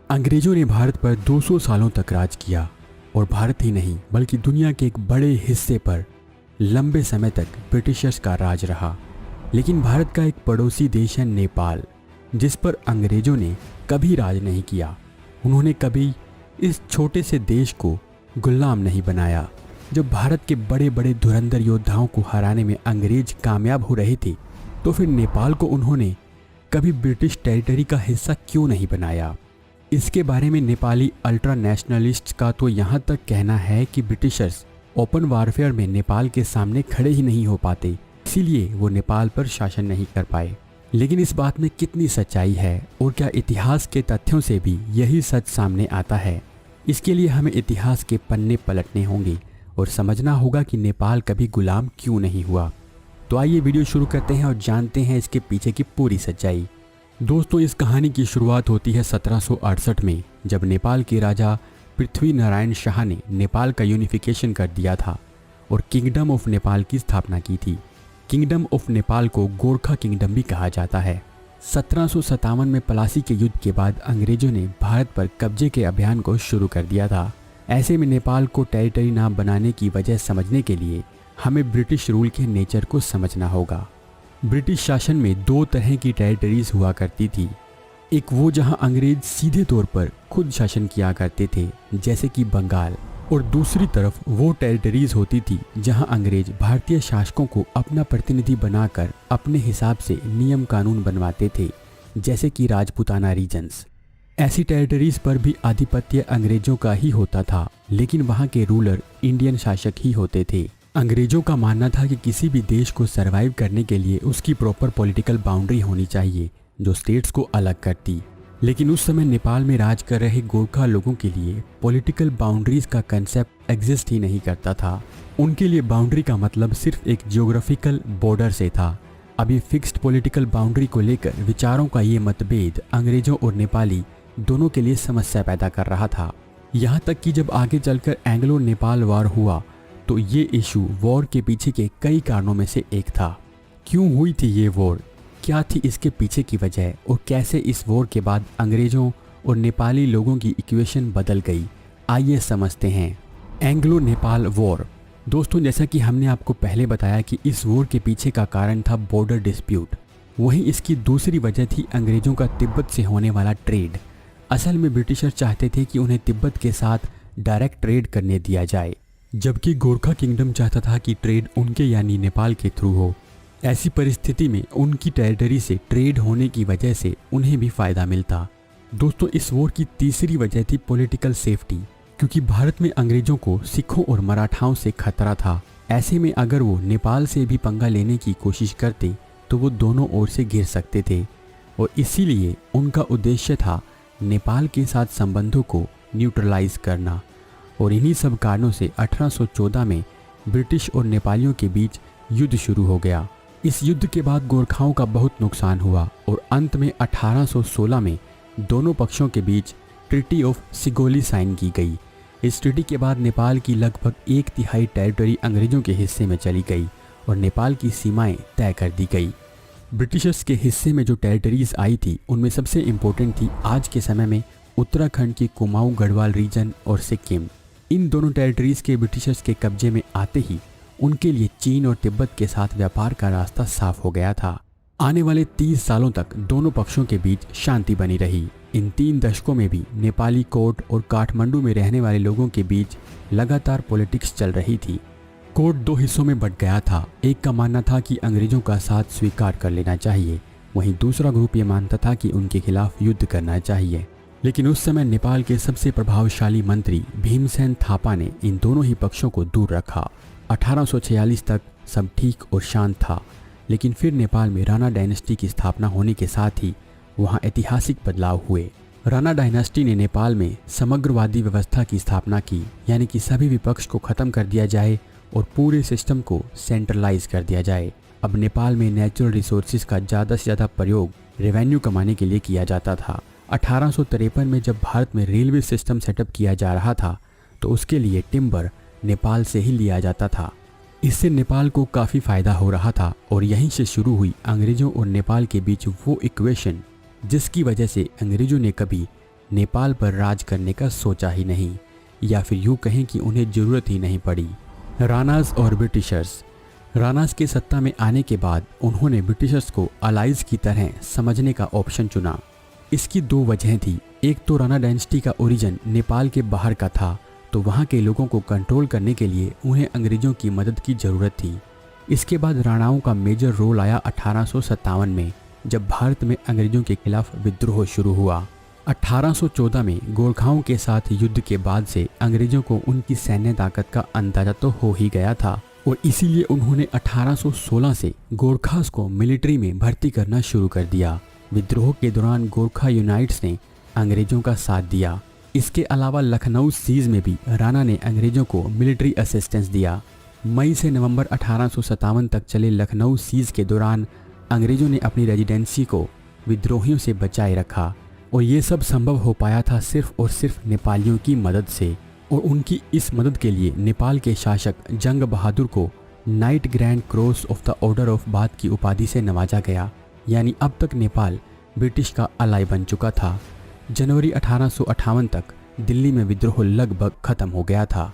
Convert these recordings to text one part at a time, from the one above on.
अंग्रेजों ने भारत पर 200 सालों तक राज किया और भारत ही नहीं बल्कि दुनिया के एक बड़े हिस्से पर लंबे समय तक ब्रिटिशर्स का राज रहा। लेकिन भारत का एक पड़ोसी देश है नेपाल, जिस पर अंग्रेजों ने कभी राज नहीं किया। उन्होंने कभी इस छोटे से देश को गुलाम नहीं बनाया। जब भारत के बड़े बड़े धुरंधर योद्धाओं को हराने में अंग्रेज कामयाब हो रहे थे, तो फिर नेपाल को उन्होंने कभी ब्रिटिश टेरिटरी का हिस्सा क्यों नहीं बनाया। इसके बारे में नेपाली अल्ट्रा नेशनलिस्ट्स का तो यहाँ तक कहना है कि ब्रिटिशर्स ओपन वारफेयर में नेपाल के सामने खड़े ही नहीं हो पाते, इसीलिए वो नेपाल पर शासन नहीं कर पाए। लेकिन इस बात में कितनी सच्चाई है और क्या इतिहास के तथ्यों से भी यही सच सामने आता है? इसके लिए हमें इतिहास के पन्ने पलटने होंगे और समझना होगा कि नेपाल कभी गुलाम क्यों नहीं हुआ। तो आइए वीडियो शुरू करते हैं और जानते हैं इसके पीछे की पूरी सच्चाई। दोस्तों, इस कहानी की शुरुआत होती है 1768 में, जब नेपाल के राजा पृथ्वी नारायण शाह ने नेपाल का यूनिफिकेशन कर दिया था और किंगडम ऑफ नेपाल की स्थापना की थी। किंगडम ऑफ नेपाल को गोरखा किंगडम भी कहा जाता है। 1757 में पलासी के युद्ध के बाद अंग्रेजों ने भारत पर कब्जे के अभियान को शुरू कर दिया था। ऐसे में नेपाल को टेरिटरी ना बनाने की वजह समझने के लिए हमें ब्रिटिश रूल के नेचर को समझना होगा। ब्रिटिश शासन में दो तरह की टेरिटरीज हुआ करती थी। एक वो जहां अंग्रेज सीधे तौर पर खुद शासन किया करते थे, जैसे कि बंगाल, और दूसरी तरफ वो टेरिटरीज होती थी जहां अंग्रेज भारतीय शासकों को अपना प्रतिनिधि बनाकर अपने हिसाब से नियम कानून बनवाते थे, जैसे कि राजपूताना रीजन्स। ऐसी टेरिटरीज पर भी आधिपत्य अंग्रेजों का ही होता था, लेकिन वहां के रूलर इंडियन शासक ही होते थे। अंग्रेजों का मानना था कि किसी भी देश को सरवाइव करने के लिए उसकी प्रॉपर पॉलिटिकल बाउंड्री होनी चाहिए जो स्टेट्स को अलग करती। लेकिन उस समय नेपाल में राज कर रहे गोरखा लोगों के लिए पॉलिटिकल बाउंड्रीज का कंसेप्ट एग्जिस्ट ही नहीं करता था। उनके लिए बाउंड्री का मतलब सिर्फ एक जियोग्राफिकल बॉर्डर से था। अभी फिक्स्ड पॉलिटिकल बाउंड्री को लेकर विचारों का ये मतभेद अंग्रेजों और नेपाली दोनों के लिए समस्या पैदा कर रहा था। यहाँ तक कि जब आगे चलकर एंग्लो नेपाल वॉर हुआ तो ये इशू वॉर के पीछे के कई कारणों में से एक था। क्यों हुई थी ये वॉर, क्या थी इसके पीछे की वजह और कैसे इस वॉर के बाद अंग्रेजों और नेपाली लोगों की इक्वेशन बदल गई, आइए समझते हैं। Anglo Nepal war. दोस्तों, जैसा कि हमने आपको पहले बताया कि इस वॉर के पीछे का कारण था बॉर्डर डिस्प्यूट, वहीं इसकी दूसरी वजह थी अंग्रेजों का तिब्बत से होने वाला ट्रेड। असल में ब्रिटिशर चाहते थे कि उन्हें तिब्बत के साथ डायरेक्ट ट्रेड करने दिया जाए, जबकि गोरखा किंगडम चाहता था कि ट्रेड उनके यानी नेपाल के थ्रू हो। ऐसी परिस्थिति में उनकी टेरिटरी से ट्रेड होने की वजह से उन्हें भी फायदा मिलता। दोस्तों, इस वॉर की तीसरी वजह थी पॉलिटिकल सेफ्टी, क्योंकि भारत में अंग्रेजों को सिखों और मराठाओं से खतरा था। ऐसे में अगर वो नेपाल से भी पंगा लेने की कोशिश करते तो वो दोनों ओर से घिर सकते थे और इसीलिए उनका उद्देश्य था नेपाल के साथ संबंधों को न्यूट्रलाइज करना। और इन्हीं सब कारणों से 1814 में ब्रिटिश और नेपालियों के बीच युद्ध शुरू हो गया। इस युद्ध के बाद गोरखाओं का बहुत नुकसान हुआ और अंत में 1816 में दोनों पक्षों के बीच ट्रीटी ऑफ सिगोली साइन की गई। इस ट्रीटी के बाद नेपाल की लगभग 1/3 टेरिटरी अंग्रेजों के हिस्से में चली गई और नेपाल की सीमाएं तय कर दी गई। ब्रिटिशर्स के हिस्से में जो टेरिटरीज आई थी उनमें सबसे इम्पोर्टेंट थी आज के समय में उत्तराखंड की कुमाऊं गढ़वाल रीजन और सिक्किम। इन दोनों टेरिटरीज के ब्रिटिशर्स के कब्जे में आते ही उनके लिए चीन और तिब्बत के साथ व्यापार का रास्ता साफ हो गया था। आने वाले 30 सालों तक दोनों पक्षों के बीच शांति बनी रही। इन 3 दशकों में भी नेपाली कोट और काठमांडू में रहने वाले लोगों के बीच लगातार पॉलिटिक्स चल रही थी। कोट 2 हिस्सों में बंट गया था। एक का मानना था कि अंग्रेजों का साथ स्वीकार कर लेना चाहिए, वहीं दूसरा ग्रुप ये मानता था कि उनके खिलाफ युद्ध करना चाहिए। लेकिन उस समय नेपाल के सबसे प्रभावशाली मंत्री भीमसेन थापा ने इन दोनों ही पक्षों को दूर रखा। 1846 तक सब ठीक और शांत था, लेकिन फिर नेपाल में राणा डायनेस्टी की स्थापना होने के साथ ही वहां ऐतिहासिक बदलाव हुए। राणा डायनेस्टी ने नेपाल में समग्रवादी व्यवस्था की स्थापना की, यानी कि सभी विपक्ष को खत्म कर दिया जाए और पूरे सिस्टम को सेंट्रलाइज कर दिया जाए। अब नेपाल में नेचुरल रिसोर्सेज का ज़्यादा से ज़्यादा प्रयोग रेवेन्यू कमाने के लिए किया जाता था। 1853 में जब भारत में रेलवे सिस्टम सेटअप किया जा रहा था तो उसके लिए टिम्बर नेपाल से ही लिया जाता था। इससे नेपाल को काफ़ी फायदा हो रहा था और यहीं से शुरू हुई अंग्रेजों और नेपाल के बीच वो इक्वेशन जिसकी वजह से अंग्रेजों ने कभी नेपाल पर राज करने का सोचा ही नहीं, या फिर यूँ कहें कि उन्हें ज़रूरत ही नहीं पड़ी। राणास और ब्रिटिशर्स। राणास के सत्ता में आने के बाद उन्होंने ब्रिटिशर्स को अलाइज की तरह समझने का ऑप्शन चुना। इसकी दो वजहें थी। एक तो राणा डायनेस्टी का ओरिजिन नेपाल के बाहर का था, तो वहाँ के लोगों को कंट्रोल करने के लिए उन्हें अंग्रेज़ों की मदद की ज़रूरत थी। इसके बाद राणाओं का मेजर रोल आया 1857 में, जब भारत में अंग्रेज़ों के खिलाफ विद्रोह शुरू हुआ। 1814 में गोरखाओं के साथ युद्ध के बाद से अंग्रेज़ों को उनकी सैन्य ताकत का अंदाजा तो हो ही गया था, और इसीलिए उन्होंने 1816 से गोरखास को मिलिट्री में भर्ती करना शुरू कर दिया। विद्रोह के दौरान गोरखा यूनाइट्स ने अंग्रेज़ों का साथ दिया। इसके अलावा लखनऊ सीज में भी राणा ने अंग्रेज़ों को मिलिट्री असिस्टेंस दिया। मई से नवंबर 1857 तक चले लखनऊ सीज के दौरान अंग्रेज़ों ने अपनी रेजिडेंसी को विद्रोहियों से बचाए रखा, और ये सब संभव हो पाया था सिर्फ और सिर्फ नेपालियों की मदद से। और उनकी इस मदद के लिए नेपाल के शासक जंग बहादुर को night grand cross of the order of bath की उपाधि से नवाजा गया। यानी अब तक नेपाल ब्रिटिश का अलाई बन चुका था। जनवरी 1858 तक दिल्ली में विद्रोह लगभग खत्म हो गया था,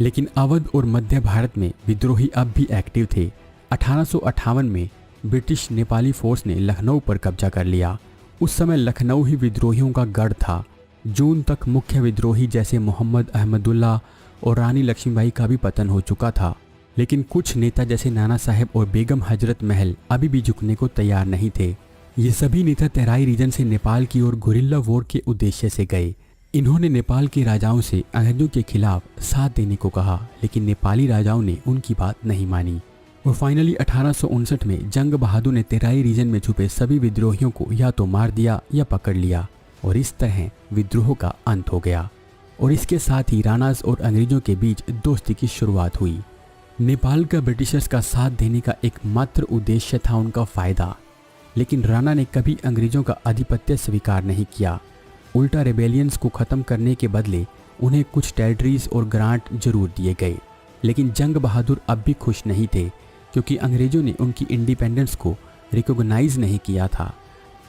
लेकिन अवध और मध्य भारत में विद्रोही अब भी एक्टिव थे। 1858 में ब्रिटिश नेपाली फोर्स ने लखनऊ पर कब्जा कर लिया। उस समय लखनऊ ही विद्रोहियों का गढ़ था। जून तक मुख्य विद्रोही जैसे मोहम्मद अहमदुल्ला और रानी लक्ष्मीबाई का भी पतन हो चुका था, लेकिन कुछ नेता जैसे नाना साहेब और बेगम हजरत महल अभी भी झुकने को तैयार नहीं थे। ये सभी नेता तराई रीजन से नेपाल की ओर गुरिल्ला वॉर के उद्देश्य से गए। इन्होंने नेपाल के राजाओं से अंग्रेजों के खिलाफ साथ देने को कहा, लेकिन नेपाली राजाओं ने उनकी बात नहीं मानी, और फाइनली 1859 में जंग बहादुर ने तराई रीजन में छुपे सभी विद्रोहियों को या तो मार दिया या पकड़ लिया, और इस तरह विद्रोह का अंत हो गया। और इसके साथ ही राणास और अंग्रेजों के बीच दोस्ती की शुरुआत हुई। नेपाल का ब्रिटिशर्स का साथ देने का एकमात्र उद्देश्य था उनका फ़ायदा, लेकिन राणा ने कभी अंग्रेजों का आधिपत्य स्वीकार नहीं किया। उल्टा रेबेलियंस को ख़त्म करने के बदले उन्हें कुछ टेरिटरीज और ग्रांट जरूर दिए गए। लेकिन जंग बहादुर अब भी खुश नहीं थे, क्योंकि अंग्रेज़ों ने उनकी इंडिपेंडेंस को रिकॉग्नाइज नहीं किया था।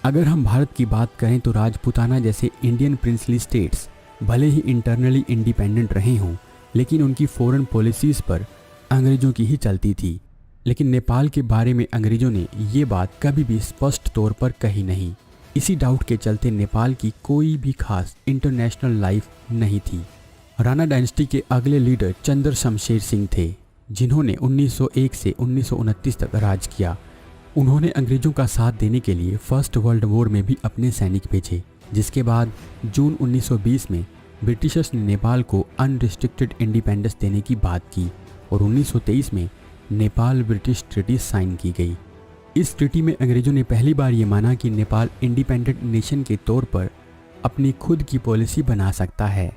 अगर हम भारत की बात करें तो राजपूताना जैसे इंडियन प्रिंसली स्टेट्स भले ही इंटरनली इंडिपेंडेंट रहे हों, लेकिन उनकी फॉरेन पॉलिसीज़ पर अंग्रेज़ों की ही चलती थी। लेकिन नेपाल के बारे में अंग्रेज़ों ने ये बात कभी भी स्पष्ट तौर पर कही नहीं। इसी डाउट के चलते नेपाल की कोई भी खास इंटरनेशनल लाइफ नहीं थी। राणा डायनेस्टी के अगले लीडर चंद्र शमशेर सिंह थे, जिन्होंने 1901 से 1929 तक राज किया। उन्होंने अंग्रेज़ों का साथ देने के लिए फर्स्ट वर्ल्ड वॉर में भी अपने सैनिक भेजे, जिसके बाद जून 1920 में ब्रिटिशर्स ने नेपाल को अनरिस्ट्रिक्टेड इंडिपेंडेंस देने की बात की, और 1923 में नेपाल ब्रिटिश ट्रीटी साइन की गई। इस ट्रीटी में अंग्रेज़ों ने पहली बार ये माना कि नेपाल इंडिपेंडेंट नेशन के तौर पर अपनी खुद की पॉलिसी बना सकता है।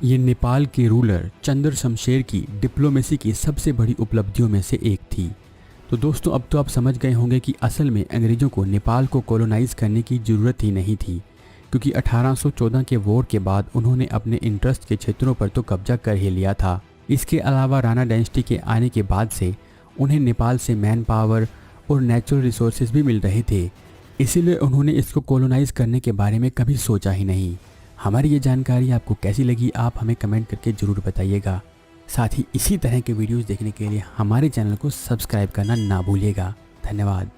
ये नेपाल के रूलर चंद्र शमशेर की डिप्लोमेसी की सबसे बड़ी उपलब्धियों में से एक थी। तो दोस्तों, अब तो आप समझ गए होंगे कि असल में अंग्रेज़ों को नेपाल को कॉलोनाइज करने की ज़रूरत ही नहीं थी, क्योंकि 1814 के वॉर के बाद उन्होंने अपने इंटरेस्ट के क्षेत्रों पर तो कब्जा कर ही लिया था। इसके अलावा राणा डायनेस्टी के आने के बाद से उन्हें नेपाल से मैन पावर और नेचुरल रिसोर्सेज भी मिल रहे थे, इसीलिए उन्होंने इसको कॉलोनाइज करने के बारे में कभी सोचा ही नहीं। हमारी ये जानकारी आपको कैसी लगी, आप हमें कमेंट करके ज़रूर बताइएगा। साथ ही इसी तरह के वीडियोज़ देखने के लिए हमारे चैनल को सब्सक्राइब करना ना भूलिएगा। धन्यवाद।